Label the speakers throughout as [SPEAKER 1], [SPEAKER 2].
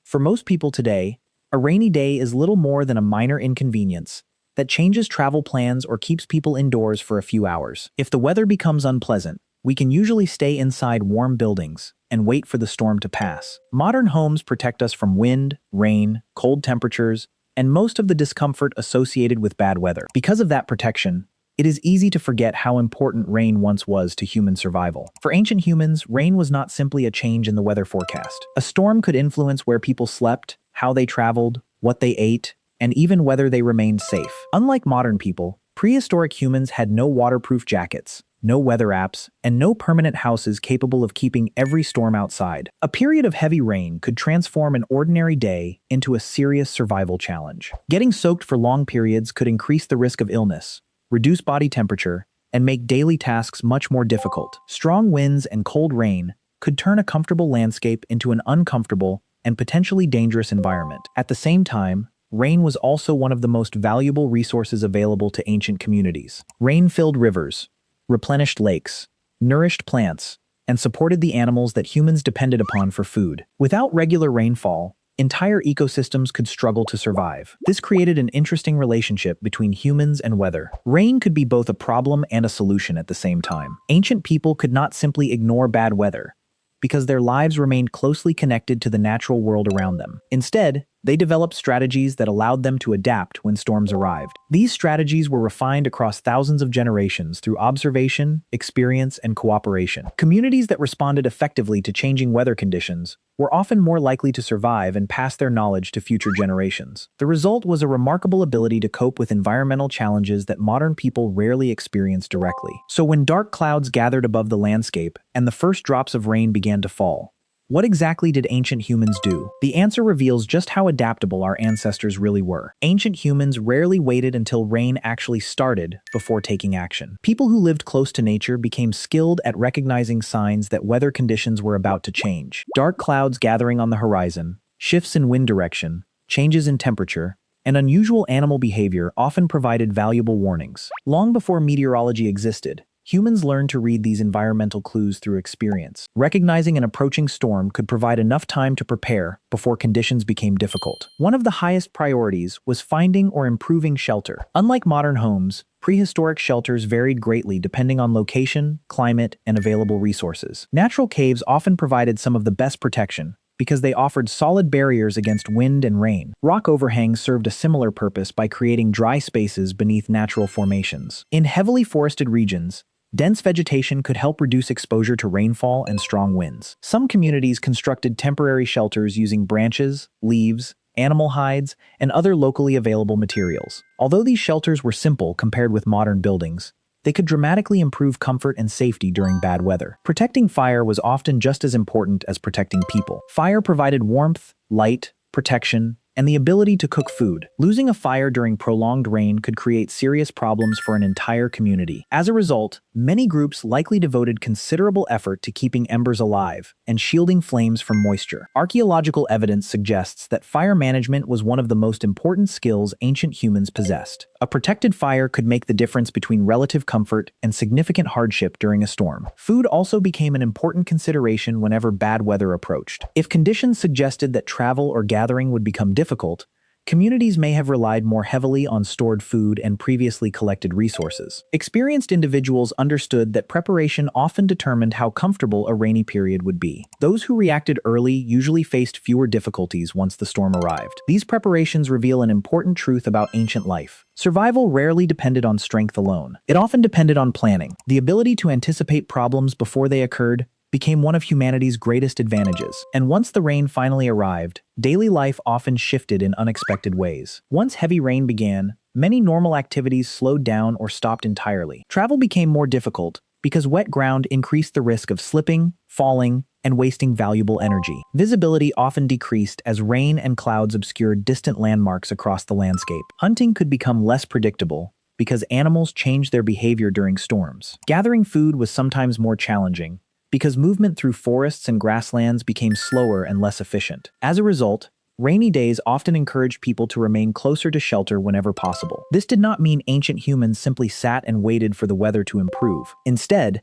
[SPEAKER 1] For most people today, a rainy day is little more than a minor inconvenience that changes travel plans or keeps people indoors for a few hours. If the weather becomes unpleasant, we can usually stay inside warm buildings and wait for the storm to pass. Modern homes protect us from wind, rain, cold temperatures, and most of the discomfort associated with bad weather. Because of that protection, it is easy to forget how important rain once was to human survival. For ancient humans, rain was not simply a change in the weather forecast. A storm could influence where people slept, how they traveled, what they ate, and even whether they remained safe. Unlike modern people, prehistoric humans had no waterproof jackets, no weather apps, and no permanent houses capable of keeping every storm outside. A period of heavy rain could transform an ordinary day into a serious survival challenge. Getting soaked for long periods could increase the risk of illness, reduce body temperature, and make daily tasks much more difficult. Strong winds and cold rain could turn a comfortable landscape into an uncomfortable and potentially dangerous environment. At the same time, rain was also one of the most valuable resources available to ancient communities. Rain-filled rivers, replenished lakes, nourished plants, and supported the animals that humans depended upon for food. Without regular rainfall, entire ecosystems could struggle to survive. This created an interesting relationship between humans and weather. Rain could be both a problem and a solution at the same time. Ancient people could not simply ignore bad weather, because their lives remained closely connected to the natural world around them. Instead, they developed strategies that allowed them to adapt when storms arrived. These strategies were refined across thousands of generations through observation, experience, and cooperation. Communities that responded effectively to changing weather conditions were often more likely to survive and pass their knowledge to future generations. The result was a remarkable ability to cope with environmental challenges that modern people rarely experience directly. So when dark clouds gathered above the landscape and the first drops of rain began to fall, what exactly did ancient humans do? The answer reveals just how adaptable our ancestors really were. Ancient humans rarely waited until rain actually started before taking action. People who lived close to nature became skilled at recognizing signs that weather conditions were about to change. Dark clouds gathering on the horizon, shifts in wind direction, changes in temperature, and unusual animal behavior often provided valuable warnings. Long before meteorology existed, humans learned to read these environmental clues through experience. Recognizing an approaching storm could provide enough time to prepare before conditions became difficult. One of the highest priorities was finding or improving shelter. Unlike modern homes, prehistoric shelters varied greatly depending on location, climate, and available resources. Natural caves often provided some of the best protection because they offered solid barriers against wind and rain. Rock overhangs served a similar purpose by creating dry spaces beneath natural formations. In heavily forested regions, dense vegetation could help reduce exposure to rainfall and strong winds. Some communities constructed temporary shelters using branches, leaves, animal hides, and other locally available materials. Although these shelters were simple compared with modern buildings, they could dramatically improve comfort and safety during bad weather. Protecting fire was often just as important as protecting people. Fire provided warmth, light, protection, and the ability to cook food. Losing a fire during prolonged rain could create serious problems for an entire community. As a result, many groups likely devoted considerable effort to keeping embers alive and shielding flames from moisture. Archaeological evidence suggests that fire management was one of the most important skills ancient humans possessed. A protected fire could make the difference between relative comfort and significant hardship during a storm. Food also became an important consideration whenever bad weather approached. If conditions suggested that travel or gathering would become difficult, communities may have relied more heavily on stored food and previously collected resources. Experienced individuals understood that preparation often determined how comfortable a rainy period would be. Those who reacted early usually faced fewer difficulties once the storm arrived. These preparations reveal an important truth about ancient life. Survival rarely depended on strength alone. It often depended on planning. The ability to anticipate problems before they occurred became one of humanity's greatest advantages. And once the rain finally arrived, daily life often shifted in unexpected ways. Once heavy rain began, many normal activities slowed down or stopped entirely. Travel became more difficult because wet ground increased the risk of slipping, falling, and wasting valuable energy. Visibility often decreased as rain and clouds obscured distant landmarks across the landscape. Hunting could become less predictable because animals changed their behavior during storms. Gathering food was sometimes more challenging, because movement through forests and grasslands became slower and less efficient. As a result, rainy days often encouraged people to remain closer to shelter whenever possible. This did not mean ancient humans simply sat and waited for the weather to improve. Instead,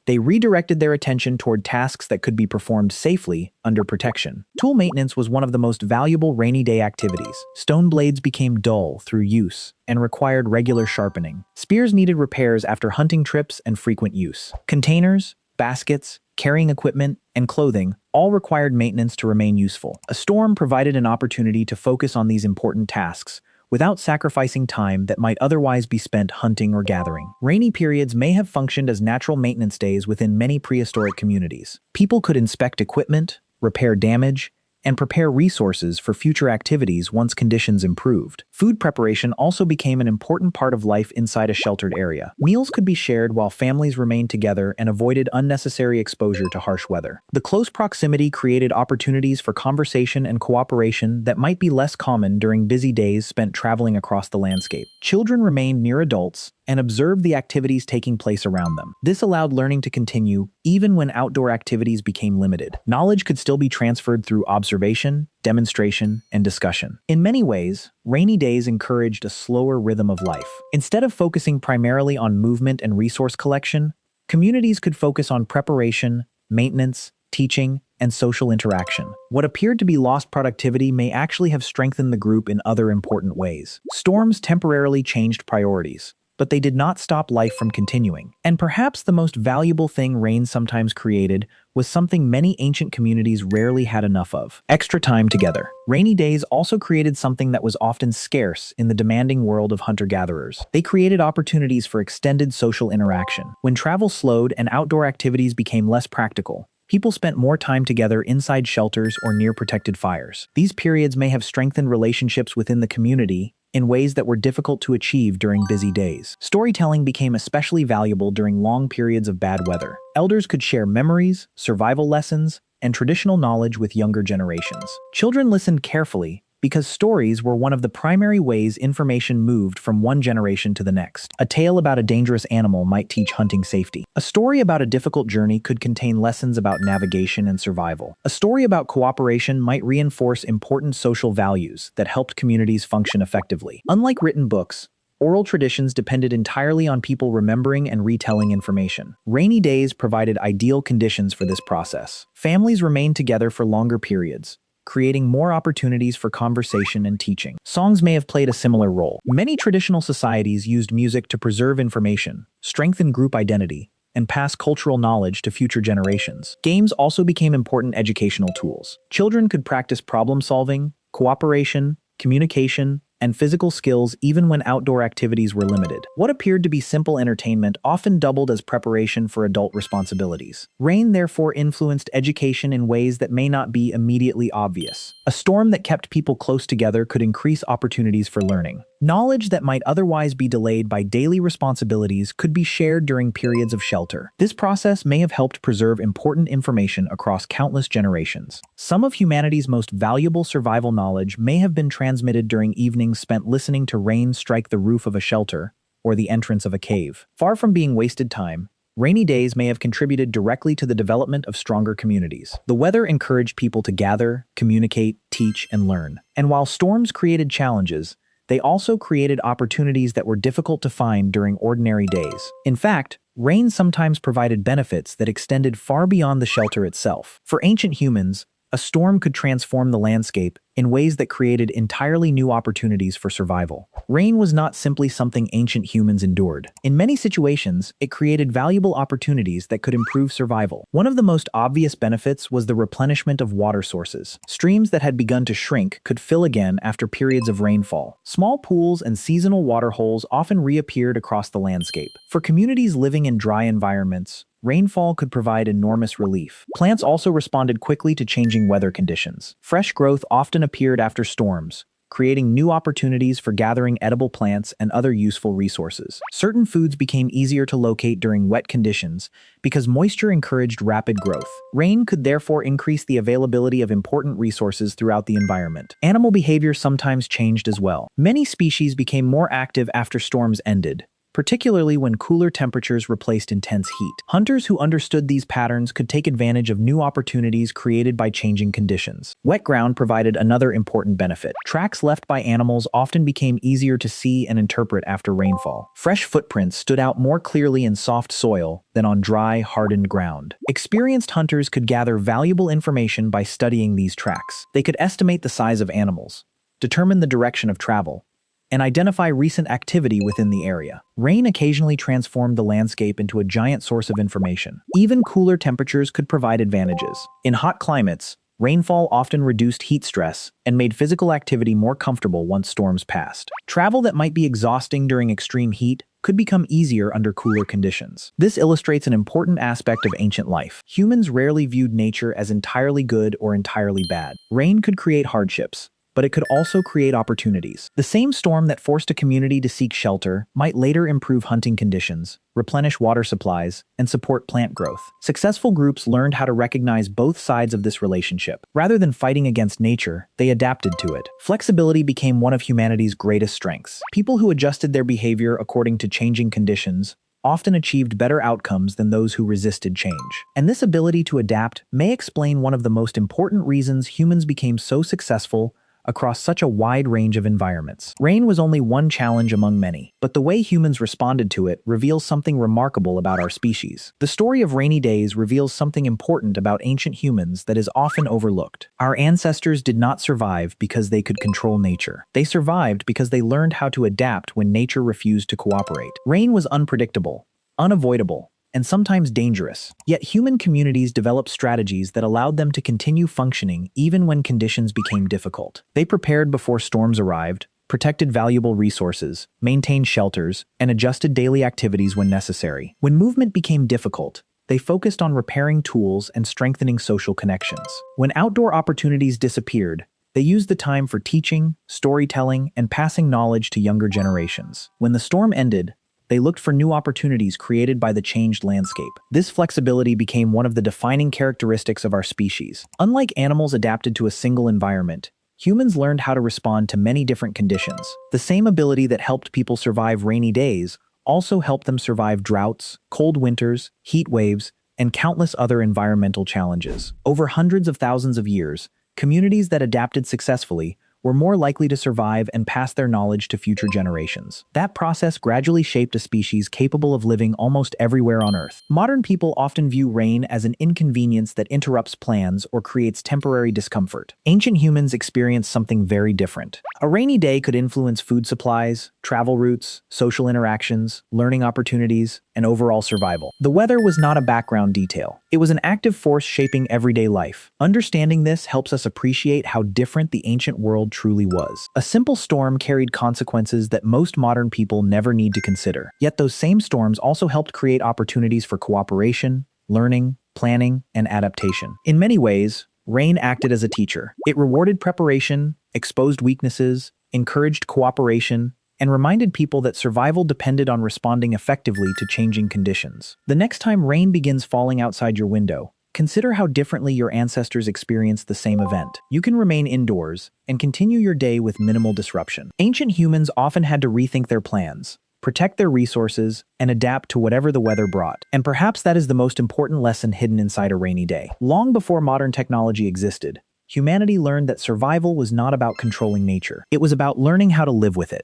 [SPEAKER 1] They redirected their attention toward tasks that could be performed safely under protection. Tool maintenance was one of the most valuable rainy day activities. Stone blades became dull through use and required regular sharpening. Spears needed repairs after hunting trips and frequent use. Containers, baskets, carrying equipment, and clothing all required maintenance to remain useful. A storm provided an opportunity to focus on these important tasks without sacrificing time that might otherwise be spent hunting or gathering. Rainy periods may have functioned as natural maintenance days within many prehistoric communities. People could inspect equipment, repair damage, and prepare resources for future activities once conditions improved. Food preparation also became an important part of life inside a sheltered area. Meals could be shared while families remained together and avoided unnecessary exposure to harsh weather. The close proximity created opportunities for conversation and cooperation that might be less common during busy days spent traveling across the landscape. Children remained near adults and observed the activities taking place around them. This allowed learning to continue even when outdoor activities became limited. Knowledge could still be transferred through observation, demonstration, and discussion. In many ways, rainy days encouraged a slower rhythm of life. Instead of focusing primarily on movement and resource collection, communities could focus on preparation, maintenance, teaching, and social interaction. What appeared to be lost productivity may actually have strengthened the group in other important ways. Storms temporarily changed priorities, but they did not stop life from continuing. And perhaps the most valuable thing rain sometimes created was something many ancient communities rarely had enough of: extra time together. Rainy days also created something that was often scarce in the demanding world of hunter-gatherers. They created opportunities for extended social interaction. When travel slowed and outdoor activities became less practical, people spent more time together inside shelters or near protected fires. These periods may have strengthened relationships within the community in ways that were difficult to achieve during busy days. Storytelling became especially valuable during long periods of bad weather. Elders could share memories, survival lessons, and traditional knowledge with younger generations. Children listened carefully because stories were one of the primary ways information moved from one generation to the next. A tale about a dangerous animal might teach hunting safety. A story about a difficult journey could contain lessons about navigation and survival. A story about cooperation might reinforce important social values that helped communities function effectively. Unlike written books, oral traditions depended entirely on people remembering and retelling information. Rainy days provided ideal conditions for this process. Families remained together for longer periods, creating more opportunities for conversation and teaching. Songs may have played a similar role. Many traditional societies used music to preserve information, strengthen group identity, and pass cultural knowledge to future generations. Games also became important educational tools. Children could practice problem-solving, cooperation, communication, and physical skills even when outdoor activities were limited. What appeared to be simple entertainment often doubled as preparation for adult responsibilities. Rain therefore influenced education in ways that may not be immediately obvious. A storm that kept people close together could increase opportunities for learning. Knowledge that might otherwise be delayed by daily responsibilities could be shared during periods of shelter. This process may have helped preserve important information across countless generations. Some of humanity's most valuable survival knowledge may have been transmitted during evenings spent listening to rain strike the roof of a shelter or the entrance of a cave. Far from being wasted time, rainy days may have contributed directly to the development of stronger communities. The weather encouraged people to gather, communicate, teach, and learn. And while storms created challenges, they also created opportunities that were difficult to find during ordinary days. In fact, rain sometimes provided benefits that extended far beyond the shelter itself. For ancient humans, a storm could transform the landscape in ways that created entirely new opportunities for survival. Rain was not simply something ancient humans endured. In many situations, it created valuable opportunities that could improve survival. One of the most obvious benefits was the replenishment of water sources. Streams that had begun to shrink could fill again after periods of rainfall. Small pools and seasonal water holes often reappeared across the landscape. For communities living in dry environments, rainfall could provide enormous relief. Plants also responded quickly to changing weather conditions. Fresh growth often appeared after storms, creating new opportunities for gathering edible plants and other useful resources. Certain foods became easier to locate during wet conditions because moisture encouraged rapid growth. Rain could therefore increase the availability of important resources throughout the environment. Animal behavior sometimes changed as well. Many species became more active after storms ended, particularly when cooler temperatures replaced intense heat. Hunters who understood these patterns could take advantage of new opportunities created by changing conditions. Wet ground provided another important benefit. Tracks left by animals often became easier to see and interpret after rainfall. Fresh footprints stood out more clearly in soft soil than on dry, hardened ground. Experienced hunters could gather valuable information by studying these tracks. They could estimate the size of animals, determine the direction of travel, and identify recent activity within the area. Rain occasionally transformed the landscape into a giant source of information. Even cooler temperatures could provide advantages. In hot climates, rainfall often reduced heat stress and made physical activity more comfortable once storms passed. Travel that might be exhausting during extreme heat could become easier under cooler conditions. This illustrates an important aspect of ancient life. Humans rarely viewed nature as entirely good or entirely bad. Rain could create hardships, but it could also create opportunities. The same storm that forced a community to seek shelter might later improve hunting conditions, replenish water supplies, and support plant growth. Successful groups learned how to recognize both sides of this relationship. Rather than fighting against nature, they adapted to it. Flexibility became one of humanity's greatest strengths. People who adjusted their behavior according to changing conditions often achieved better outcomes than those who resisted change. And this ability to adapt may explain one of the most important reasons humans became so successful across such a wide range of environments. Rain was only one challenge among many, but the way humans responded to it reveals something remarkable about our species. The story of rainy days reveals something important about ancient humans that is often overlooked. Our ancestors did not survive because they could control nature. They survived because they learned how to adapt when nature refused to cooperate. Rain was unpredictable, unavoidable, and sometimes dangerous. Yet human communities developed strategies that allowed them to continue functioning even when conditions became difficult. They prepared before storms arrived, protected valuable resources, maintained shelters, and adjusted daily activities when necessary. When movement became difficult, they focused on repairing tools and strengthening social connections. When outdoor opportunities disappeared, they used the time for teaching, storytelling, and passing knowledge to younger generations. When the storm ended, they looked for new opportunities created by the changed landscape. This flexibility became one of the defining characteristics of our species. Unlike animals adapted to a single environment, humans learned how to respond to many different conditions. The same ability that helped people survive rainy days also helped them survive droughts, cold winters, heat waves, and countless other environmental challenges. Over hundreds of thousands of years, communities that adapted successfully were more likely to survive and pass their knowledge to future generations. That process gradually shaped a species capable of living almost everywhere on Earth. Modern people often view rain as an inconvenience that interrupts plans or creates temporary discomfort. Ancient humans experienced something very different. A rainy day could influence food supplies, travel routes, social interactions, learning opportunities, and overall survival. The weather was not a background detail. It was an active force shaping everyday life. Understanding this helps us appreciate how different the ancient world truly was. A simple storm carried consequences that most modern people never need to consider. Yet those same storms also helped create opportunities for cooperation, learning, planning, and adaptation. In many ways, rain acted as a teacher. It rewarded preparation, exposed weaknesses, encouraged cooperation, and reminded people that survival depended on responding effectively to changing conditions. The next time rain begins falling outside your window, consider how differently your ancestors experienced the same event. You can remain indoors and continue your day with minimal disruption. Ancient humans often had to rethink their plans, protect their resources, and adapt to whatever the weather brought. And perhaps that is the most important lesson hidden inside a rainy day. Long before modern technology existed, humanity learned that survival was not about controlling nature. It was about learning how to live with it.